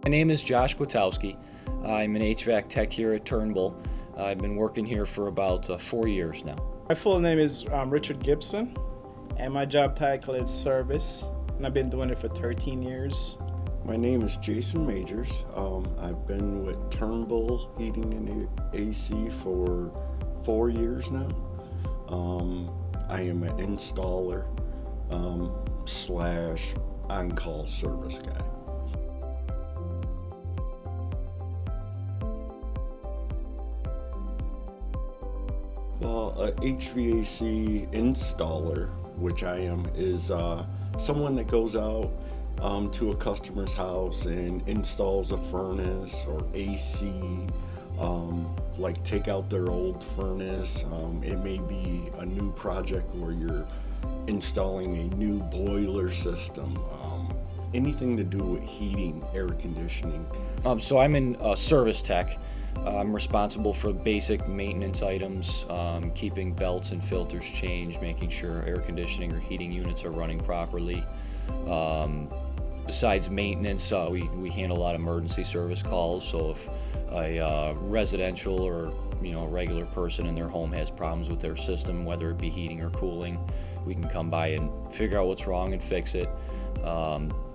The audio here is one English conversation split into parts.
My name is Josh Gwatowski. I'm an HVAC tech here at Turnbull. I've been working here for about 4 years now. My full name is Richard Gibson, and my job title is service, and I've been doing it for 13 years. My name is Jason Majors. I've been with Turnbull Heating and AC for 4 years now. I am an installer slash on-call service guy. Well, a HVAC installer, which I am, is someone that goes out to a customer's house and installs a furnace or AC, like take out their old furnace. It may be a new project where you're installing a new boiler system, anything to do with heating, air conditioning. So I'm in service tech. I'm responsible for basic maintenance items, keeping belts and filters changed, making sure air conditioning or heating units are running properly. Besides maintenance, we handle a lot of emergency service calls. So if a residential or a regular person in their home has problems with their system, whether it be heating or cooling, we can come by and figure out what's wrong and fix it.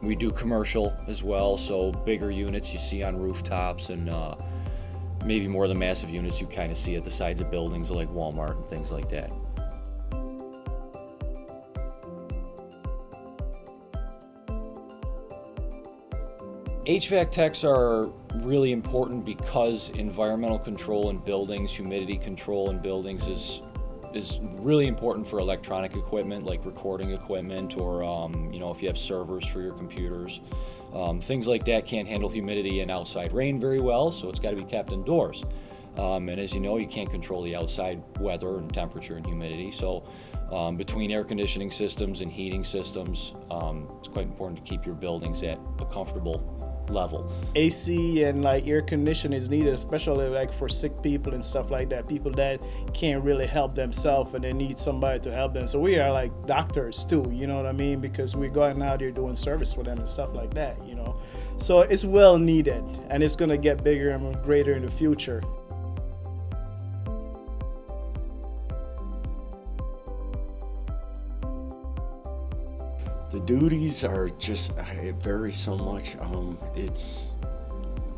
We do commercial as well, so bigger units you see on rooftops and maybe more of the massive units you kind of see at the sides of buildings like Walmart and things like that. HVAC techs are really important because environmental control in buildings, humidity control in buildings is really important for electronic equipment like recording equipment or if you have servers for your computers. Things like that can't handle humidity and outside rain very well, so it's got to be kept indoors. And as you know, you can't control the outside weather and temperature and humidity. So between air conditioning systems and heating systems, it's quite important to keep your buildings at a comfortable level. AC and like air conditioning is needed, especially like for sick people and stuff like that, people that can't really help themselves and they need somebody to help them. So we are like doctors too, you know what I mean, because we're going out there doing service for them and stuff like that, so it's well needed and it's going to get bigger and greater in the future. The duties are just, it varies so much. It's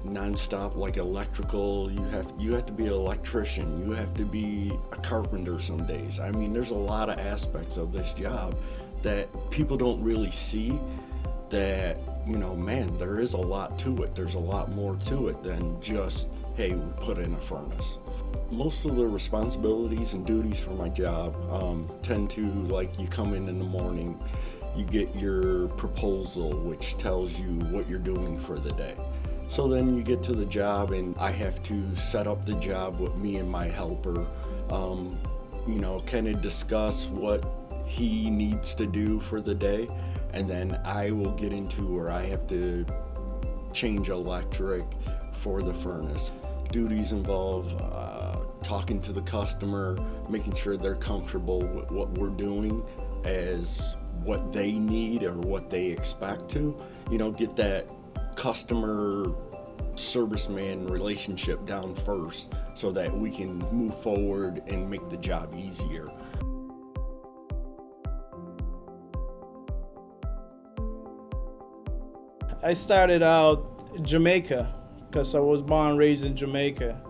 nonstop, like electrical. You have to be an electrician. You have to be a carpenter some days. I mean, there's a lot of aspects of this job that people don't really see. That man, there is a lot to it. There's a lot more to it than just, hey, we put in a furnace. Most of the responsibilities and duties for my job tend to, like, you come in the morning. You get your proposal, which tells you what you're doing for the day. So then you get to the job and I have to set up the job with me and my helper, kind of discuss what he needs to do for the day. And then I will get into where I have to change electric for the furnace. Duties involve talking to the customer, making sure they're comfortable with what we're doing as what they need or what they expect to, get that customer serviceman relationship down first so that we can move forward and make the job easier. I started out Jamaica because I was born and raised in Jamaica.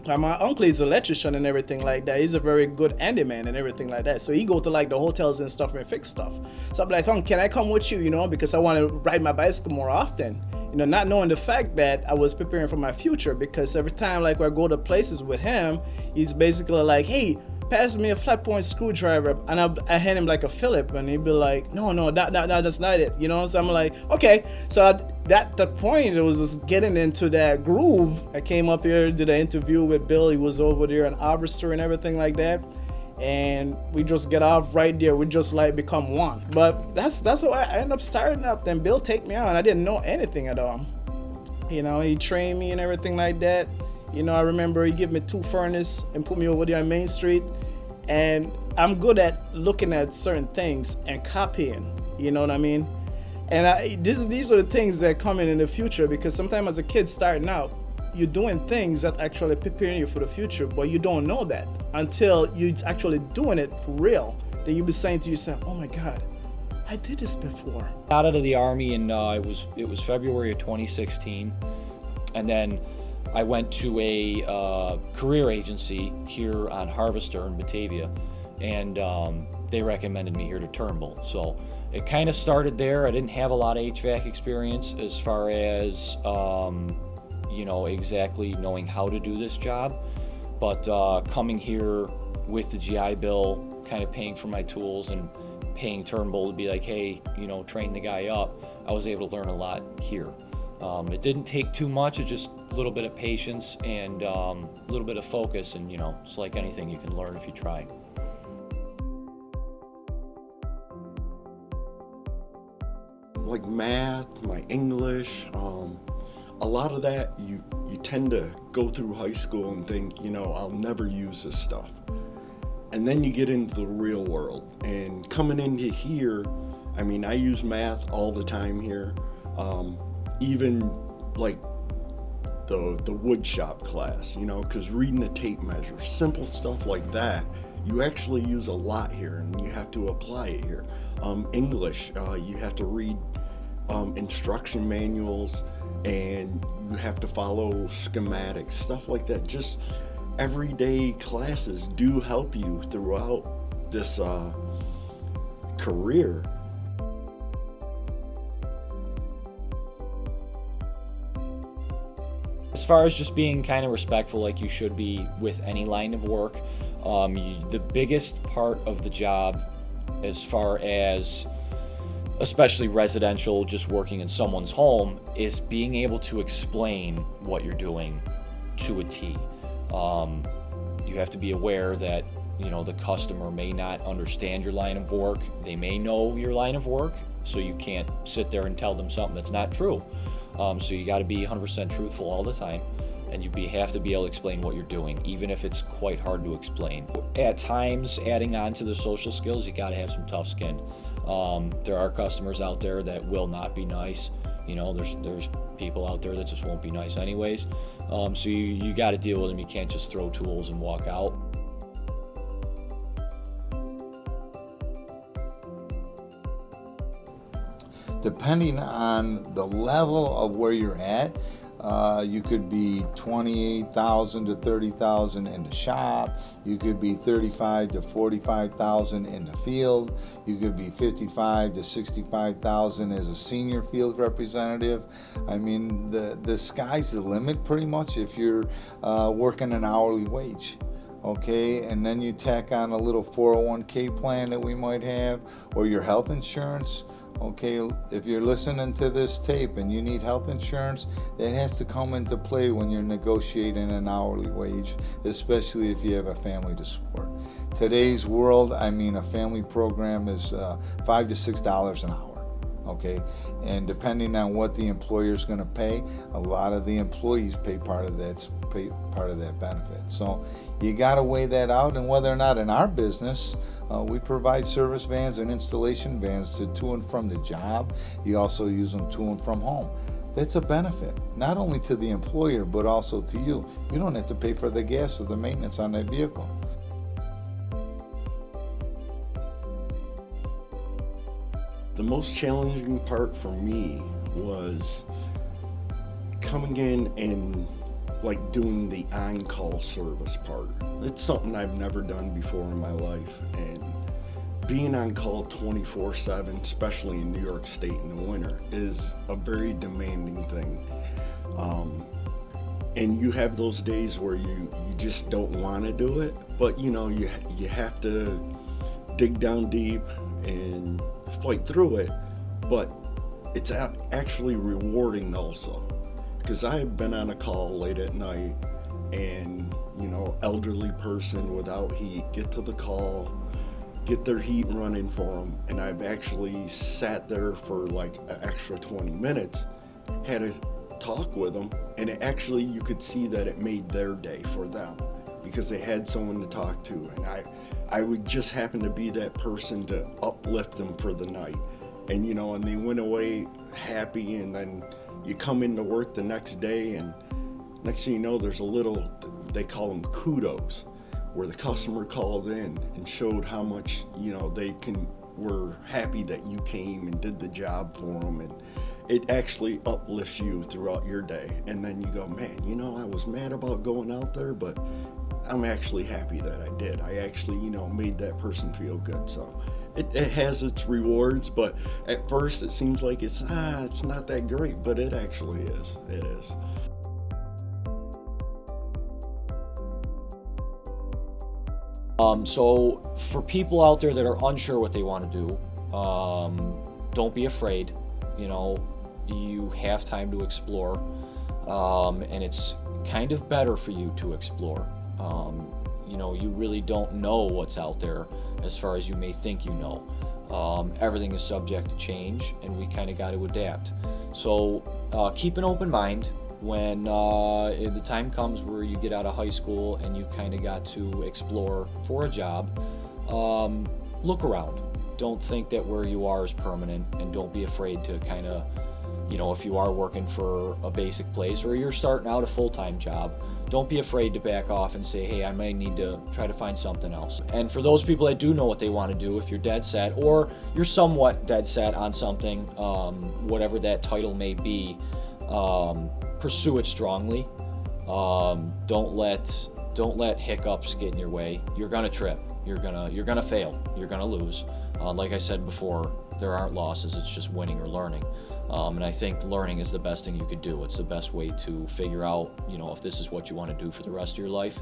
My uncle is an electrician and everything like that. He's a very good handyman and everything like that. So he go to like the hotels and stuff and fix stuff. So I'm like, can I come with you, because I want to ride my bicycle more often. Not knowing the fact that I was preparing for my future, because every time like I go to places with him, he's basically like, hey, pass me a flat point screwdriver, and I hand him like a Phillip, and he'd be like, no, that's not it, So I'm like, okay. So at that point, it was just getting into that groove. I came up here, did an interview with Bill. He was over there in Arbor and everything like that, and we just get off right there. We just like become one. But that's how I ended up starting up. Then Bill take me on. I didn't know anything at all. He trained me and everything like that. I remember he gave me 2 furnaces and put me over there on Main Street. And I'm good at looking at certain things and copying, you know what I mean? And these are the things that come in the future, because sometimes as a kid starting out, you're doing things that actually preparing you for the future, but you don't know that until you're actually doing it for real. Then you'll be saying to yourself, oh my God, I did this before. Got out of the Army and it was February of 2016, and then I went to a career agency here on Harvester in Batavia, and they recommended me here to Turnbull. So it kind of started there. I didn't have a lot of HVAC experience as far as exactly knowing how to do this job, but coming here with the GI Bill, kind of paying for my tools and paying Turnbull to be like, hey, train the guy up, I was able to learn a lot here. It didn't take too much, it's just a little bit of patience and a little bit of focus, and it's like anything, you can learn if you try. Like math, my English, a lot of that you tend to go through high school and think, I'll never use this stuff. And then you get into the real world. And coming into here, I use math all the time here. Even like the wood shop class, because reading a tape measure, simple stuff like that, you actually use a lot here and you have to apply it here. English, you have to read instruction manuals, and you have to follow schematics, stuff like that. Just everyday classes do help you throughout this career. As far as just being kind of respectful, like you should be with any line of work, the biggest part of the job, as far as especially residential, just working in someone's home, is being able to explain what you're doing to a T. You have to be aware that the customer may not understand your line of work. They may know your line of work, so you can't sit there and tell them something that's not true. So you got to be 100% truthful all the time, and you have to be able to explain what you're doing, even if it's quite hard to explain. At times, adding on to the social skills, you got to have some tough skin. There are customers out there that will not be nice. There's people out there that just won't be nice anyways. So you got to deal with them. You can't just throw tools and walk out. Depending on the level of where you're at, you could be $28,000 to $30,000 in the shop. You could be $35,000 to $45,000 in the field. You could be $55,000 to $65,000 as a senior field representative. The sky's the limit pretty much if you're working an hourly wage. Okay, and then you tack on a little 401k plan that we might have, or your health insurance. Okay, if you're listening to this tape and you need health insurance, it has to come into play when you're negotiating an hourly wage, especially if you have a family to support. Today's world, a family program is $5 to $6 an hour. Okay, and depending on what the employer is going to pay, a lot of the employees pay part of that benefit. So you got to weigh that out, and whether or not in our business, we provide service vans and installation vans to and from the job. You also use them to and from home. That's a benefit, not only to the employer, but also to you. You don't have to pay for the gas or the maintenance on that vehicle. The most challenging part for me was coming in and doing the on-call service part. It's something I've never done before in my life, and being on call 24/7, especially in New York State in the winter, is a very demanding thing. And you have those days where you just don't want to do it, but you have to dig down deep and fight through it. But it's actually rewarding also, because I have been on a call late at night and elderly person without heat get to the call, get their heat running for them, and I've actually sat there for an extra 20 minutes, had a talk with them, and you could see that it made their day for them because they had someone to talk to, and I would just happen to be that person to uplift them for the night. and and they went away happy, and then you come into work the next day, and next thing you know, there's a little, they call them kudos, where the customer called in and showed how much they were happy that you came and did the job for them, and it actually uplifts you throughout your day. And then you go, man, I was mad about going out there, but I'm actually happy that I did. I actually made that person feel good. So it has its rewards, but at first it seems like it's not that great, but it actually is. It is. So for people out there that are unsure what they want to do, don't be afraid. You have time to explore, and it's kind of better for you to explore. You really don't know what's out there as far as you may think you know. Everything is subject to change, and we kind of got to adapt. So keep an open mind. When the time comes where you get out of high school and you kind of got to explore for a job, look around. Don't think that where you are is permanent, and don't be afraid to kind of, if you are working for a basic place or you're starting out a full-time job, don't be afraid to back off and say, hey, I might need to try to find something else. And for those people that do know what they want to do, if you're dead set or you're somewhat dead set on something, whatever that title may be, pursue it strongly. Don't let hiccups get in your way. You're gonna trip. You're gonna fail. You're gonna lose. Like I said before, there aren't losses. It's just winning or learning. And I think learning is the best thing you could do. It's the best way to figure out, if this is what you want to do for the rest of your life.